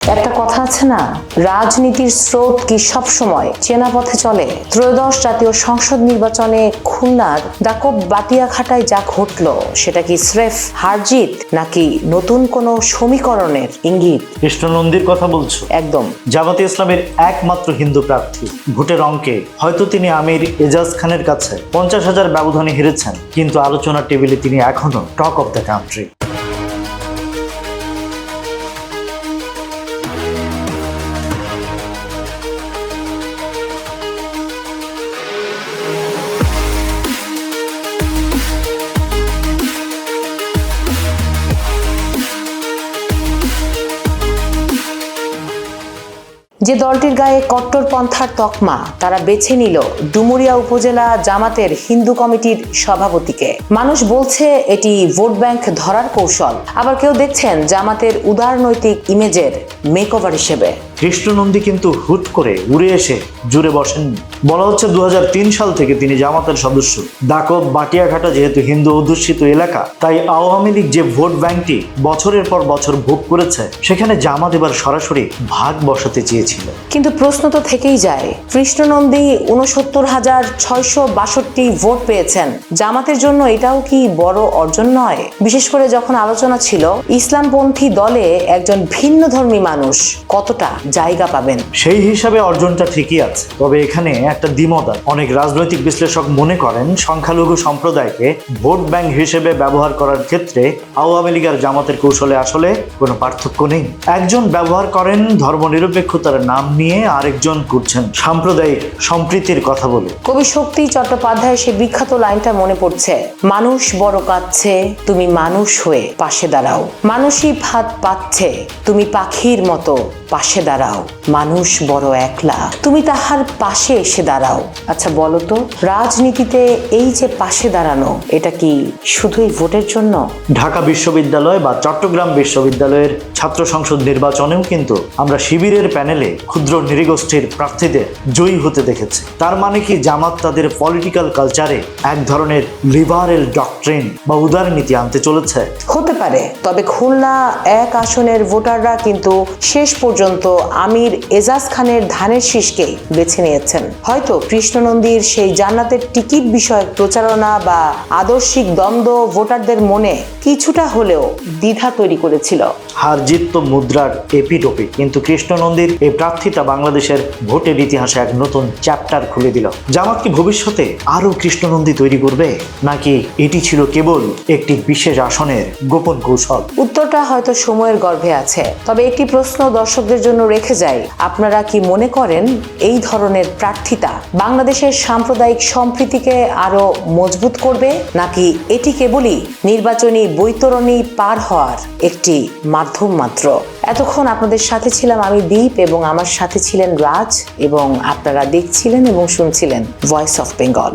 একটা কথা আছে না, রাজনীতির স্রোত কি সব সময় চেনা পথে চলে? ত্রয়োদশ জাতীয় সংসদ নির্বাচনে খুলনার দাকব বাটিয়াঘাটায় যা ঘটলো, সেটা কি স্রেফ হারজিত নাকি নতুন কোনো সমীকরণের ইঙ্গিত? কৃষ্ণ নন্দীর কথা বলছো? একদম। জামাতে ইসলামের একমাত্র হিন্দু প্রার্থী, ভোটের অঙ্কে হয়তো তিনি আমির এজাজ খানের কাছে 50,000 ব্যবধানে হেরেছেন, কিন্তু আলোচনার টেবিলে তিনি এখনো টক অফ দ্য কান্ট্রি। যে দলটির গায়ে কট্টরপন্থার তকমা, তারা বেছে নিল ডুমুরিয়া উপজেলা জামাতের হিন্দু কমিটির সভাপতিকে। মানুষ বলছে এটি ভোট ব্যাংক ধরার কৌশল, আবার কেউ দেখছেন জামাতের উদারনৈতিক ইমেজের মেকওভার হিসেবে। কৃষ্ণ নন্দী কিন্তু হুট করে উড়ে এসে জুড়ে বসেননি। বলা হচ্ছে 2003 সাল থেকে তিনি জামাতের সদস্য। দাকব বাটিয়াঘাটা যেহেতু হিন্দু অধ্যুষিত এলাকা, তাই আওয়ামী লীগ যে ভোট ব্যাংকটি বছরের পর বছর ভোগ করেছে, সেখানে জামাত এবার সরাসরি ভাগ বসাতে চেয়েছিল। কিন্তু প্রশ্ন তো থেকেই যায়, কৃষ্ণ নন্দী 69,662 ভোট পেয়েছেন। জামাতের জন্য এটাও কি বড় অর্জন নয়? বিশেষ করে যখন আলোচনা ছিল ইসলামপন্থী দলে একজন ভিন্নধর্মী মানুষ কতটা জায়গা পাবেন। সেই হিসাবে অর্জনটা ঠিকই আছে, তবে এখানে একটা দ্বিমত আছে। অনেক রাজনৈতিক বিশ্লেষক মনে করেন সংখ্যালঘু সম্প্রদায়কে ভোট ব্যাংক হিসেবে ব্যবহার করার ক্ষেত্রে আওয়ামী লীগ আর জামাতের কৌশলে আসলে কোনো পার্থক্য নেই। একজন ব্যবহার করেন ধর্মনিরপেক্ষতার নাম নিয়ে, আরেকজন করছেন সাম্প্রদায়িক সম্প্রীতির কথা বলে। কবি শক্তি চট্টোপাধ্যায় সে বিখ্যাত লাইনটা মনে পড়ছে, মানুষ বড় কাঁদছে, তুমি মানুষ হয়ে পাশে দাঁড়াও। মানুষই ভাত পাচ্ছে, তুমি পাখির মতো পাশে দাঁড়াও। মানুষ বড় একলা, তুমি তাহার পাশে এসে দাঁড়াও। আচ্ছা বলো তো, রাজনীতিতে এই যে পাশে দাঁড়ানো, এটা কি শুধুই ভোটের জন্য? ঢাকা বিশ্ববিদ্যালয় বা চট্টগ্রাম বিশ্ববিদ্যালয়ের ছাত্র সংসদ নির্বাচনেও কিন্তু আমরা শিবিরের প্যানেলে ক্ষুদ্র নৃগোষ্ঠীর প্রার্থীদের জয়ী হতে দেখেছি। তার মানে কি জামাত তাদের পলিটিক্যাল কালচারে এক ধরনের লিবারেল ডক্ট্রিন বা উদারনীতি আনতে চলেছে? হতে পারে, তবে খুলনা 1 আসনের ভোটাররা কিন্তু শেষ পর্যন্ত আমির এজাজ খানের ধানের শীষকেই বেছে নিয়েছেন। হয়তো কৃষ্ণ নন্দীর সেই জান্নাতের টিকিট বিষয়ক প্রচারণা বা আদর্শিক দ্বন্দ্ব ভোটারদের মনে কিছুটা হলেও দ্বিধা তৈরি করেছিল। হার জিত তো মুদ্রার এপিটোপি, কিন্তু কৃষ্ণ নন্দীর এই প্রার্থিতা বাংলাদেশের ভোটের ইতিহাসে এক নতুন চ্যাপ্টার খুলে দিল। জামাত কি ভবিষ্যতে আরো কৃষ্ণ নন্দী তৈরি করবে, নাকি এটি ছিল কেবল একটি বিশেষ আসনের গোপন কৌশল? উত্তরটা হয়তো সময়ের গর্ভে আছে, তবে একটি প্রশ্ন দর্শকদের জন্য রেখে যাই, আপনারা কি মনে করেন এই ধরনের প্রার্থিতা বাংলাদেশের সাম্প্রদায়িক সম্প্রীতিকে আরো মজবুত করবে, নাকি এটি কেবলই নির্বাচনী বৈতরণী পার হওয়ার একটি মাধ্যম মাত্র? এতক্ষণ আপনাদের সাথে ছিলাম আমি দীপ, এবং আমার সাথে ছিলেন রাজ, এবং আপনারা দেখছিলেন এবং শুনছিলেন ভয়েস অফ বেঙ্গল।